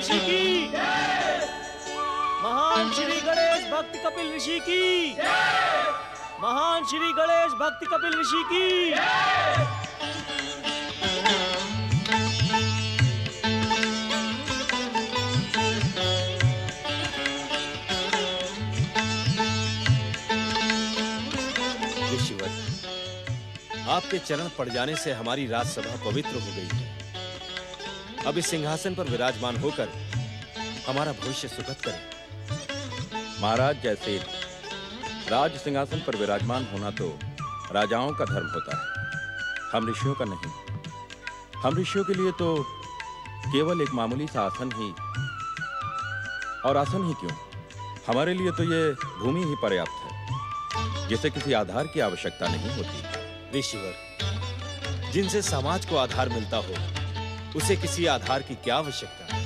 ऋषि की, महान श्री गणेश भक्त कपिल ऋषि की, महान श्री गणेश भक्त कपिल ऋषि की। ऋषिवर, आपके चरण पड़ जाने से हमारी राजसभा पवित्र हो गई है। अब इस सिंहासन पर विराजमान होकर हमारा भविष्य सुखद करें। महाराज जैसे राज सिंहासन पर विराजमान होना तो राजाओं का धर्म होता है, हम ऋषियों का नहीं। हम ऋषियों के लिए तो केवल एक मामूली सा आसन ही, और आसन ही क्यों, हमारे लिए तो ये भूमि ही पर्याप्त है, जिसे किसी आधार की आवश्यकता नहीं होती। ऋषिवर, जिनसे समाज को आधार मिलता हो, उसे किसी आधार की क्या आवश्यकता है?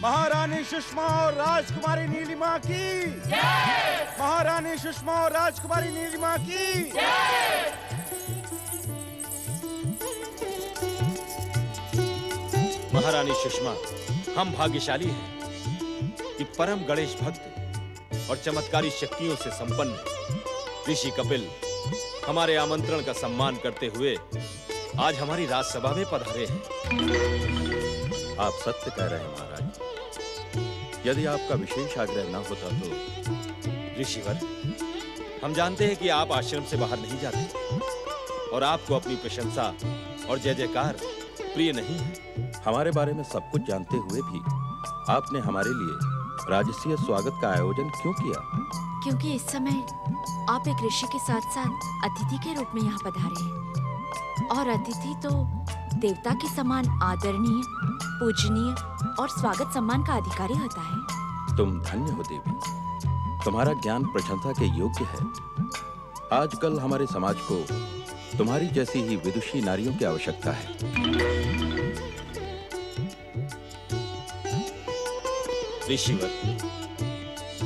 महारानी सुषमा और राजकुमारी नीलिमा की जय! महारानी सुषमा और राजकुमारी नीलिमा की जय! महारानी सुषमा, हम भाग्यशाली हैं कि परम गणेश भक्त और चमत्कारी शक्तियों से संपन्न ऋषि कपिल हमारे आमंत्रण का सम्मान करते हुए आज हमारी राजसभा में पधारे हैं। आप सत्य कह रहे हैं महाराज। यदि आपका विशेष आग्रह न होता तो। ऋषिवर, हम जानते हैं कि आप आश्रम से बाहर नहीं जाते और आपको अपनी प्रशंसा और जय जयकार प्रिय नहीं है। हमारे बारे में सब कुछ जानते हुए भी आपने हमारे लिए राजसीय स्वागत का आयोजन क्यों किया? क्योंकि इस समय आप एक ऋषि के साथ साथ अतिथि के रूप में यहाँ पधारे हैं, और अतिथि तो देवता के समान आदरणीय, पूजनीय और स्वागत सम्मान का अधिकारी होता है। तुम धन्य हो देवी, तुम्हारा ज्ञान प्रशंसा के योग्य है। आजकल हमारे समाज को तुम्हारी जैसी ही विदुषी नारियों की आवश्यकता है। ऋषिवर,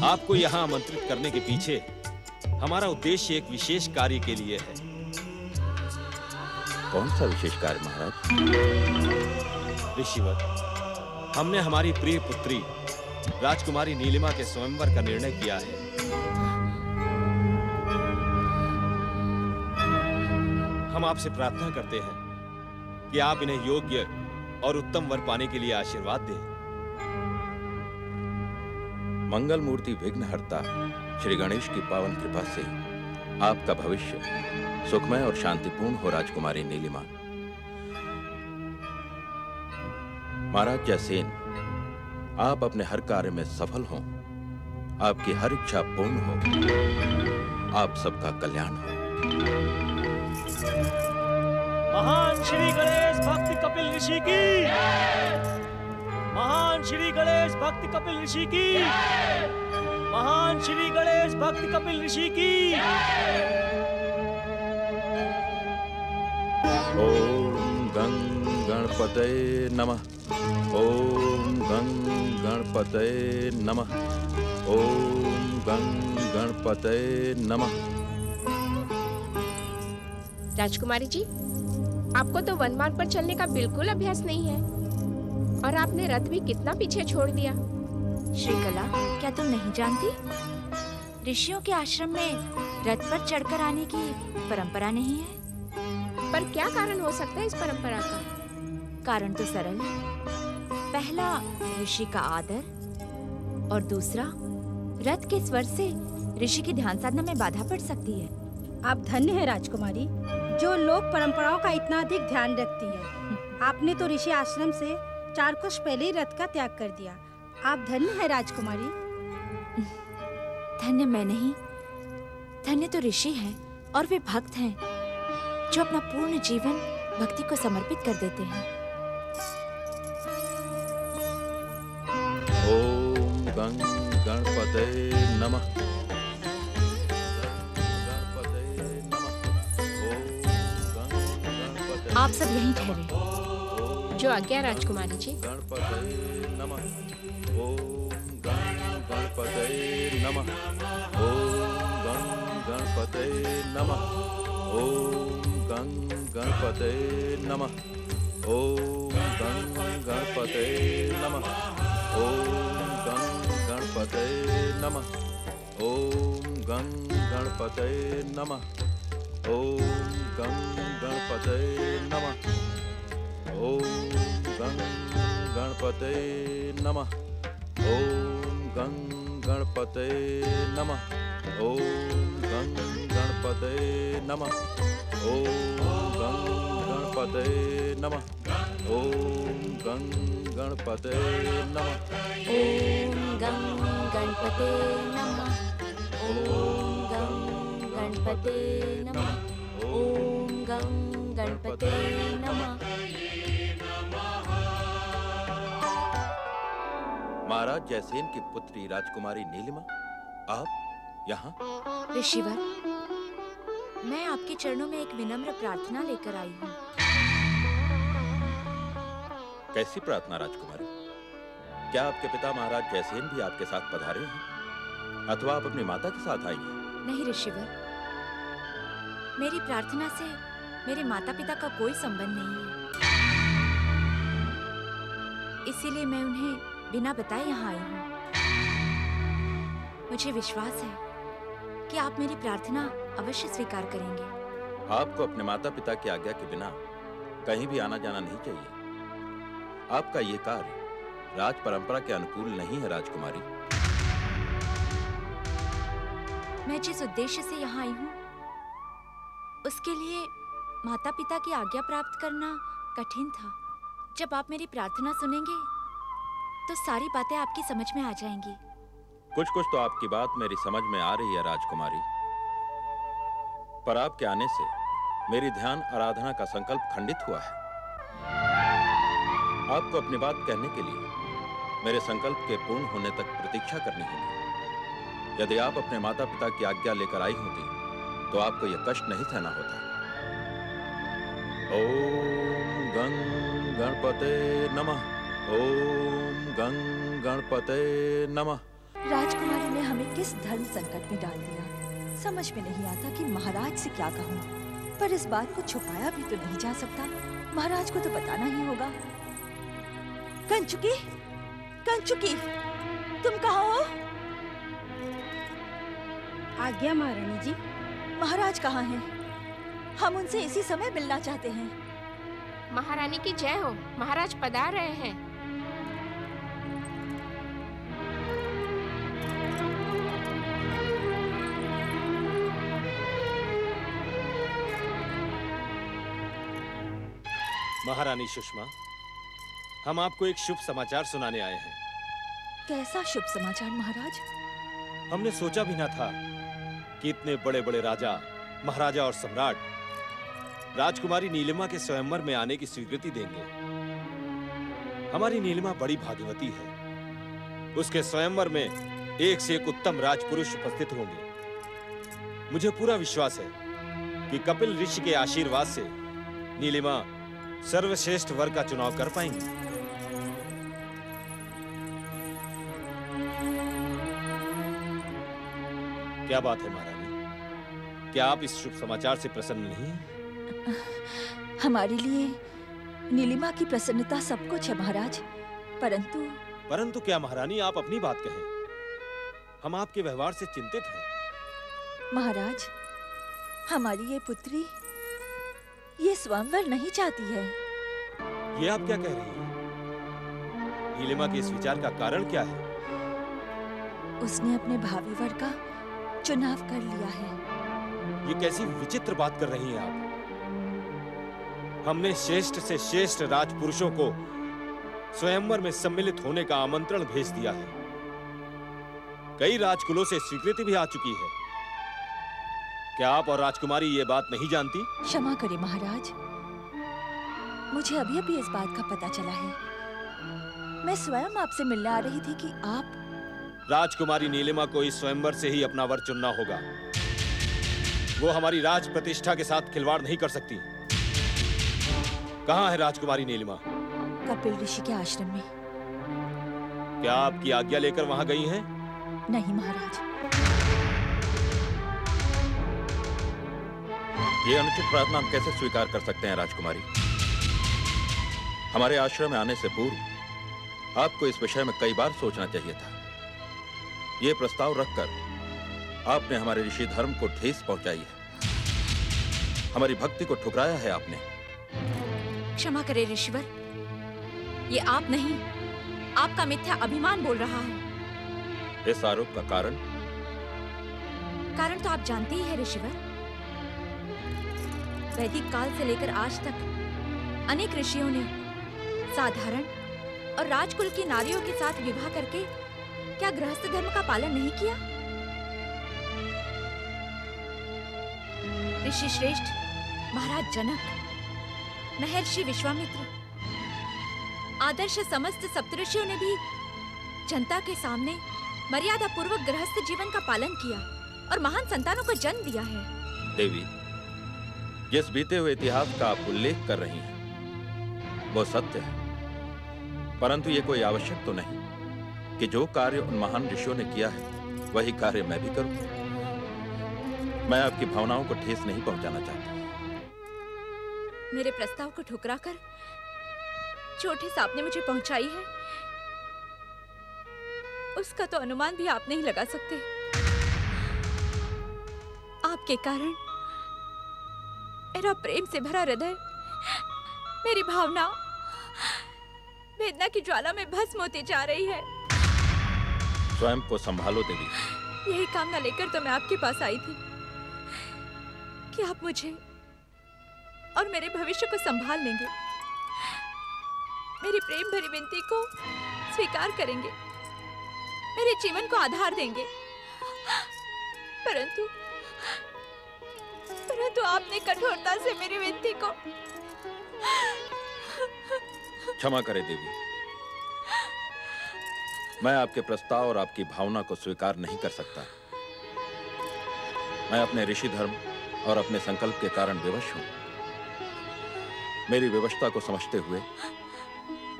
आपको यहाँ आमंत्रित करने के पीछे हमारा उद्देश्य एक विशेष कार्य के लिए है। कौन सा विशेष कार्य महाराज? ऋषिवर, हमने हमारी प्रिय पुत्री राजकुमारी नीलिमा के स्वयंवर का निर्णय किया है। हम आपसे प्रार्थना करते हैं कि आप इन्हें योग्य और उत्तम वर पाने के लिए आशीर्वाद दें। मंगल मूर्ति विघ्नहर्ता श्री गणेश की पावन कृपा से आपका भविष्य सुखमय और शांतिपूर्ण हो राजकुमारी नीलिमा। महाराज जयसेन, आप अपने हर कार्य में सफल हों, आपकी हर इच्छा पूर्ण हो, आप सबका कल्याण हो। महान श्री गणेश भक्त कपिल ऋषि की, महान श्री गणेश भक्त कपिल ऋषि की, महान श्री गणेश भक्त कपिल ऋषि की। ओम गं गणपतये नमः। ओम गं गणपतये नमः। ओम गं गणपतये नमः। राजकुमारी जी, आपको तो वन मार्ग पर चलने का बिल्कुल अभ्यास नहीं है, और आपने रथ भी कितना पीछे छोड़ दिया। श्रीकला, क्या तुम नहीं जानती? ऋषियों के आश्रम में रथ पर चढ़कर आने की परंपरा नहीं है। पर क्या कारण हो सकता है इस परंपरा का? कारण तो सरल है। पहला, ऋषि का आदर, और दूसरा, रथ के स्वर से ऋषि की ध्यान साधना में बाधा पड़ सकती है। आप धन्य है राजकुमारी, जो लोक परंपराओं का इतना अधिक ध्यान रखती है। आपने तो ऋषि आश्रम से 4 कोस पहले ही रथ का त्याग कर दिया। आप धन्य है राजकुमारी। धन्य मैं नहीं, धन्य तो ऋषि हैं, और वे भक्त हैं जो अपना पूर्ण जीवन भक्ति को समर्पित कर देते हैं। ओम गं गणपतये नमः। आप सब यहीं ठहरे। जो आज्ञा राजकुमारी जी। गणपतये नमः। ओम गं गणपतये नमः। ओम गं गणपतये नमः। ओम गं गणपतये नमः। ओम गं गणपतये नमः। ओम गं गणपतये नमः। ओम गं गणपतये नमः। ओम गं गणपतये नमः। ओम गं गणपतये नमः। ओम गं गणपतये नमः। ओम गं गणपतये नमः। ओम गं गणपतये नमः। ओम गं गणपतये नमः। ओम गं गणपते नमः। ओम गं गणपते नमः। ओम गं गणपते नमः। महाराज जयसेन की पुत्री राजकुमारी नीलिमा, आप यहाँ? ऋषिवर, मैं आपके चरणों में एक विनम्र प्रार्थना लेकर आई हूँ। कैसी प्रार्थना राजकुमारी? क्या आपके पिता महाराज जयसेन भी आपके साथ पधारे हैं, अथवा आप अपनी माता के साथ आई हैं? नहीं ऋषिवर, मेरी प्रार्थना से मेरे माता पिता का कोई संबंध नहीं है, इसीलिए मैं उन्हें बिना बताए यहाँ आई हूँ। मुझे विश्वास है कि आप मेरी प्रार्थना अवश्य स्वीकार करेंगे। आपको अपने माता पिता की आज्ञा के बिना कहीं भी आना जाना नहीं चाहिए। आपका ये कार्य राज परंपरा के अनुकूल नहीं है राजकुमारी। मैं जिस उद्देश्य से यहाँ आई हूँ, उसके लिए माता पिता की आज्ञा प्राप्त करना कठिन था। जब आप मेरी प्रार्थना सुनेंगे तो सारी बातें आपकी समझ में आ जाएंगी। कुछ तो आपकी बात मेरी समझ में आ रही है राजकुमारी, पर आपके आने से मेरी ध्यान आराधना का संकल्प खंडित हुआ है। आपको अपनी बात कहने के लिए मेरे संकल्प के पूर्ण होने तक प्रतीक्षा करनी होगी। यदि आप अपने माता पिता की आज्ञा लेकर आई होती तो आपको यह कष्ट नहीं सहना होता। ओम गं गणपते नमः। ओम गं गणपते नमः। राजकुमारी ने हमें किस धर्म संकट में डाल दिया, समझ में नहीं आता कि महाराज से क्या कहूँ। पर इस बात को छुपाया भी तो नहीं जा सकता, महाराज को तो बताना ही होगा। कंचुकी, कंचुकी, तुम कहाँ हो? आज्ञा महारानी जी। महाराज कहाँ हैं? हम उनसे इसी समय मिलना चाहते हैं। महारानी की जय हो, महाराज पधार रहे हैं। महारानी सुषमा, हम आपको एक शुभ समाचार सुनाने आए हैं। कैसा शुभ समाचार महाराज? हमने सोचा भी ना था कि इतने बड़े बड़े राजा, महाराजा और सम्राट राजकुमारी नीलिमा के स्वयंवर में आने की स्वीकृति देंगे। हमारी नीलिमा बड़ी भाग्यवती है। उसके स्वयंवर में एक से एक उत्तम राजपुरुष उपस्थित होंगे। मुझे पूरा विश्वास है कि कपिल ऋषि के आशीर्वाद से नीलिमा सर्वश्रेष्ठ वर का चुनाव कर पाएंगी। क्या बात है महारानी, क्या आप इस शुभ समाचार से प्रसन्न नहीं हैं? हमारे लिए नीलिमा की प्रसन्नता सब कुछ है महाराज, परंतु क्या महारानी, आप अपनी बात कहें। हम आपके व्यवहार से चिंतित हैं। महाराज, हमारी ये पुत्री ये स्वयंवर नहीं चाहती है। ये आप क्या कह रही हैं? नीलिमा के इस विचार का कारण क्या है? उसने अपने भावी वर का चुनाव कर लिया है। ये कैसी विचित्र बात कर रही हैं आप? हमने श्रेष्ठ से श्रेष्ठ राजपुरुषों को स्वयंवर में सम्मिलित होने का आमंत्रण भेज दिया है। कई राजकुलों से स्वीकृति भी आ चुकी है। क्या आप और राजकुमारी ये बात नहीं जानती? क्षमा करें महाराज, मुझे अभी इस बात का पता चला है। मैं स्वयं आपसे मिलने आ रही थी कि आप... राजकुमारी नीलिमा को इस स्वयंवर से ही अपना वर चुनना होगा। वो हमारी राज प्रतिष्ठा के साथ खिलवाड़ नहीं कर सकती। कहाँ है राजकुमारी नीलिमा? कपिल ऋषि के आश्रम में। क्या आपकी आज्ञा लेकर वहां गई हैं? नहीं महाराज। ये अनुचित प्रार्थना हम कैसे स्वीकार कर सकते हैं राजकुमारी? हमारे आश्रम में आने से पूर्व आपको इस विषय में कई बार सोचना चाहिए था। यह प्रस्ताव रखकर आपने हमारे ऋषि धर्म को ठेस पहुंचाई है। हमारी भक्ति को ठुकराया है आपने। क्षमा करें ऋषिवर, ये आप नहीं, आपका मिथ्या अभिमान बोल रहा है। इस आरोप का कारण तो आप जानते ही हैं ऋषिवर। वैदिक काल से लेकर आज तक अनेक ऋषियों ने साधारण और राजकुल की नारियों के साथ विवाह करके क्या गृहस्थ धर्म का पालन नहीं किया? ऋषि श्रेष्ठ महाराज जनक, महर्षि विश्वामित्र, आदर्श समस्त सप्तऋषियों ने भी जनता के सामने मर्यादा पूर्वक गृहस्थ जीवन का पालन किया और महान संतानों को जन्म दिया है। देवी, जिस बीते हुए इतिहास का आप उल्लेख कर रही हैं, वो सत्य है, परंतु ये कोई आवश्यक तो नहीं कि जो कार्य उन महान ऋषियों ने किया है वही कार्य मैं भी करूं। मैं आपकी भावनाओं को ठेस नहीं पहुंचाना चाहता। मेरे प्रस्ताव को ठुकराकर जो ठेस आपने मुझे पहुंचाई है, उसका तो अनुमान भी आप नहीं लगा सकते। आपके कारण मेरा प्रेम से भरा हृदय, मेरी भावना वेदना की ज्वाला में भस्म होती जा रही है। स्वयं को संभालो देवी। यही कामना लेकर तो मैं आपके पास आई थी कि आप मुझे और मेरे भविष्य को संभाल लेंगे, मेरी प्रेम भरी विनती को स्वीकार करेंगे, मेरे जीवन को आधार देंगे। परंतु आपने कठोरता से मेरी विनती को। क्षमा करें देवी, मैं आपके प्रस्ताव और आपकी भावना को स्वीकार नहीं कर सकता। मैं अपने ऋषि धर्म और अपने संकल्प के कारण विवश हूं। मेरी विवशता को समझते हुए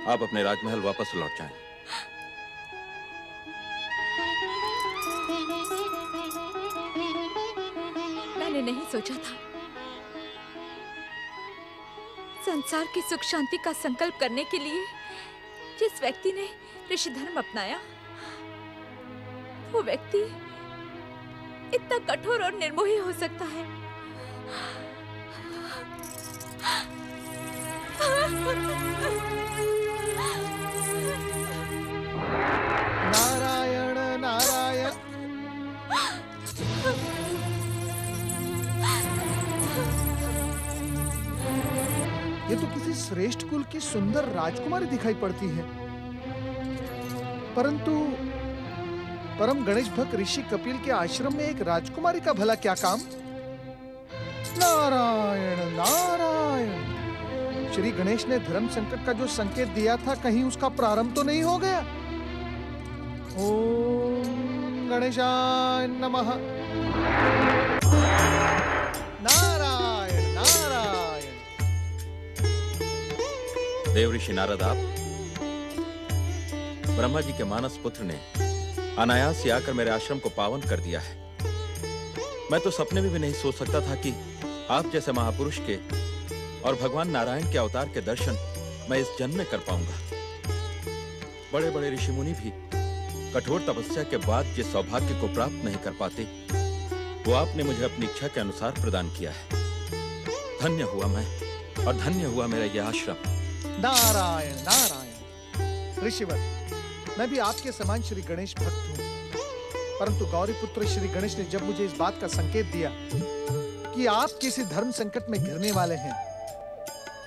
आप अपने राजमहल वापस लौट जाएं। मैंने नहीं सोचा था संसार की सुख शांति का संकल्प करने के लिए जिस व्यक्ति ने ऋषि धर्म अपनाया, वो व्यक्ति इतना कठोर और निर्मोही हो सकता है। नारायण नारायण। ये तो किसी श्रेष्ठ कुल की सुंदर राजकुमारी दिखाई पड़ती है, परंतु परम गणेश भक्त ऋषि कपिल के आश्रम में एक राजकुमारी का भला क्या काम? नारायण नारायण। श्री गणेश ने धर्म संकट का जो संकेत दिया था, कहीं उसका प्रारंभ तो नहीं हो गया? ओम गणेशाय नमः। नारायण नारायण। देव ऋषि नारद, आप ब्रह्मा जी के मानस पुत्र ने अनायास से आकर मेरे आश्रम को पावन कर दिया है। मैं तो सपने में भी नहीं सोच सकता था कि आप जैसे महापुरुष के और भगवान नारायण के अवतार के दर्शन मैं इस जन्म में कर पाऊंगा। बड़े बड़े ऋषि मुनि भी कठोर तपस्या के बाद जिस सौभाग्य को प्राप्त नहीं कर पाते, वो आपने मुझे अपनी इच्छा के अनुसार प्रदान किया है। धन्य हुआ मैं और धन्य हुआ मेरा यह आश्रम। नारायण नारायण। ऋषिवर, मैं भी आपके समान श्री गणेश भक्त हूँ, परंतु गौरी पुत्र श्री गणेश ने जब मुझे इस बात का संकेत दिया कि आप किसी धर्म संकट में घिरने वाले हैं,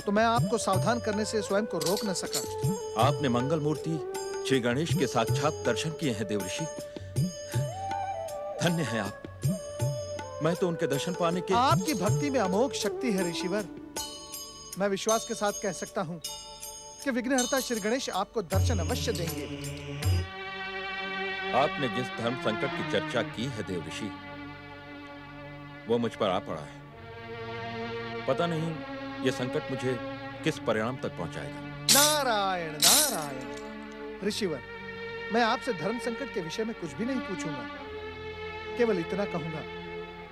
तो मैं आपको सावधान करने से स्वयं को रोक न सका। आपने मंगल मूर्ति श्री गणेश के साक्षात दर्शन किए हैं देव ऋषि। धन्य हैं आप। मैं तो उनके दर्शन पाने के। आपकी भक्ति में अमोघ शक्ति है ऋषिवर। मैं विश्वास के साथ कह सकता हूँ कि विघ्नहर्ता श्री गणेश आपको दर्शन अवश्य देंगे। आपने जिस धर्म संकट की चर्चा की है देव ऋषि, वो मुझ पर आ पड़ा है। पता नहीं ये संकट मुझे किस परिणाम तक पहुंचाएगा। नारायण नारायण। ऋषिवर, मैं आपसे धर्म संकट के विषय में कुछ भी नहीं पूछूंगा। केवल इतना कहूंगा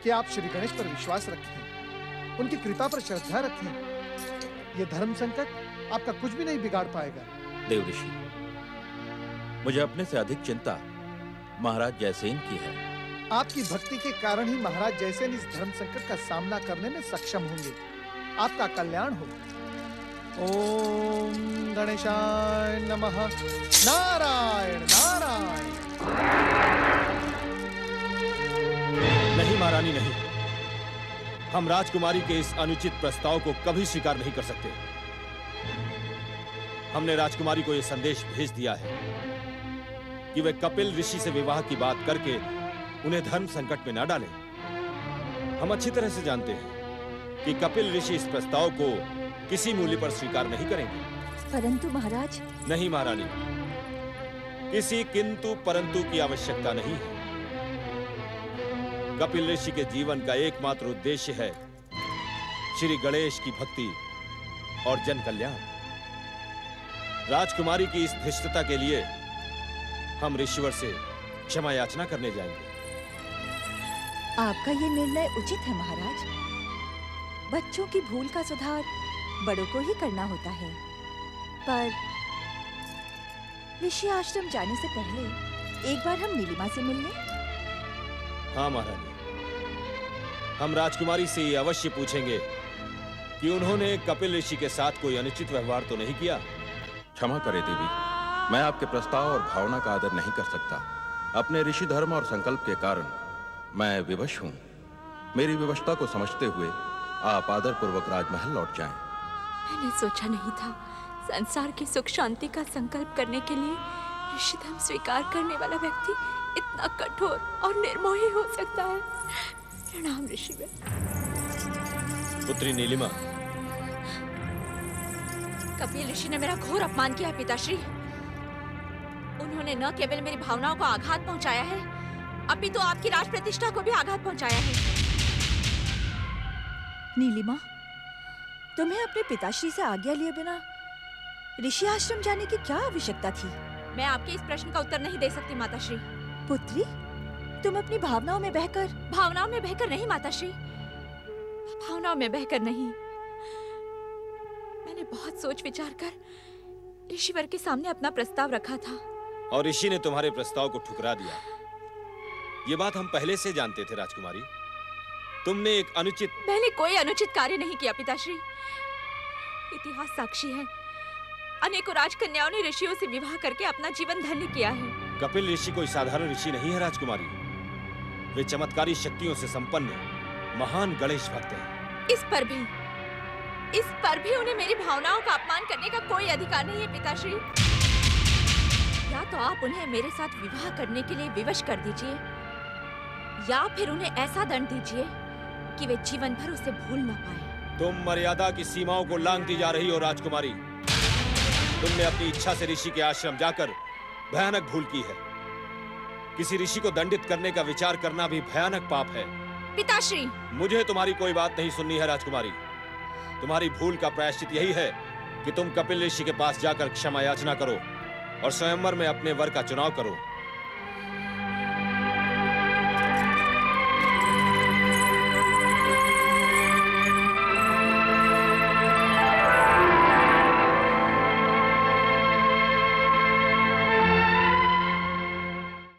कि आप श्री गणेश पर विश्वास रखें, उनकी कृपा पर श्रद्धा रखें। ये धर्म संकट आपका कुछ भी नहीं बिगाड़ पाएगा। देव ऋषि, मुझे अपने से अधिक चिंता महाराज जयसेन की है। आपकी भक्ति के कारण ही महाराज जयसेन इस धर्म संकट का सामना करने में सक्षम होंगे। आपका कल्याण हो। ओम गणेशाय नमः। नारायण नारायण। नहीं महारानी, नहीं। हम राजकुमारी के इस अनुचित प्रस्ताव को कभी स्वीकार नहीं कर सकते। हमने राजकुमारी को यह संदेश भेज दिया है कि वे कपिल ऋषि से विवाह की बात करके उन्हें धर्म संकट में ना डालें। हम अच्छी तरह से जानते हैं कि कपिल ऋषि इस प्रस्ताव को किसी मूल्य पर स्वीकार नहीं करेंगे। परंतु महाराज। नहीं महारानी, किसी किंतु परंतु की आवश्यकता नहीं है। कपिल ऋषि के जीवन का एकमात्र उद्देश्य है श्री गणेश की भक्ति और जन कल्याण। राजकुमारी की इस धृष्टता के लिए हम ऋषिवर से क्षमा याचना करने जाएंगे। आपका ये निर्णय उचित है महाराज। बच्चों की भूल का सुधार बड़ों को ही करना होता है। पर ऋषि आश्रम जाने से पहले एक बार हम नीलिमा से मिल लें। हाँ महारानी, हम राजकुमारी से ये अवश्य पूछेंगे कि उन्होंने कपिल ऋषि के साथ कोई अनुचित व्यवहार तो नहीं किया। क्षमा करें देवी, मैं आपके प्रस्ताव और भावना का आदर नहीं कर सकता। अपने ऋषि धर्म और संकल्प के कारण मैं विवश हूँ। मेरी विवशता को समझते हुए आप आदर पूर्वक राजमहल लौट जाएं। मैंने सोचा नहीं था संसार की सुख शांति का संकल्प करने के लिए ऋषि धर्म स्वीकार करने वाला व्यक्ति इतना कठोर और निर्मोही हो सकता है। प्रणाम ऋषिवर। पुत्री नीलिमा, कपिल ऋषि ने मेरा घोर अपमान किया पिताश्री। उन्होंने न केवल मेरी भावनाओं को आघात पहुंचाया है, अपितु आपकी राज प्रतिष्ठा को भी आघात पहुंचाया है। नीलिमा, तुम्हें अपने पिताश्री से आज्ञा लिए बिना ऋषि आश्रम जाने की क्या आवश्यकता थी? मैं आपके इस प्रश्न का उत्तर नहीं दे सकती माताश्री। पुत्री, तुम अपनी भावनाओं में बहकर। भावनाओं में बहकर नहीं माताश्री, भावनाओं में बहकर नहीं। मैंने बहुत सोच विचार कर ऋषिवर के सामने अपना प्रस्ताव रखा था और ऋषि ने तुम्हारे प्रस्ताव को ठुकरा दिया। ये बात हम पहले से जानते थे राजकुमारी। तुमने एक अनुचित। मैंने कोई अनुचित कार्य नहीं किया पिताश्री। इतिहास साक्षी है, अनेकों राजकन्याओं ने ऋषियों से विवाह करके अपना जीवन धन्य किया है। कपिल ऋषि कोई साधारण ऋषि नहीं है राजकुमारी। वे चमत्कारी शक्तियों से संपन्न महान गणेश भक्त हैं। इस पर भी उन्हें मेरी भावनाओं का अपमान करने का कोई अधिकार नहीं है पिताश्री। या तो आप उन्हें मेरे साथ विवाह करने के लिए विवश कर दीजिए, या फिर उन्हें ऐसा दंड दीजिए कि वे जीवन भर उसे भूल न पाए। तुम मर्यादा की सीमाओं को लांघती जा रही हो राजकुमारी। तुमने अपनी इच्छा से ऋषि के आश्रम जाकर भयानक भूल की है। किसी ऋषि को दंडित करने का विचार करना भी भयानक पाप है। पिताश्री, मुझे तुम्हारी कोई बात नहीं सुननी है राजकुमारी। तुम्हारी भूल का प्रायश्चित यही है कि तुम कपिल ऋषि के पास जाकर क्षमा याचना करो और स्वयंवर में अपने वर का चुनाव करो।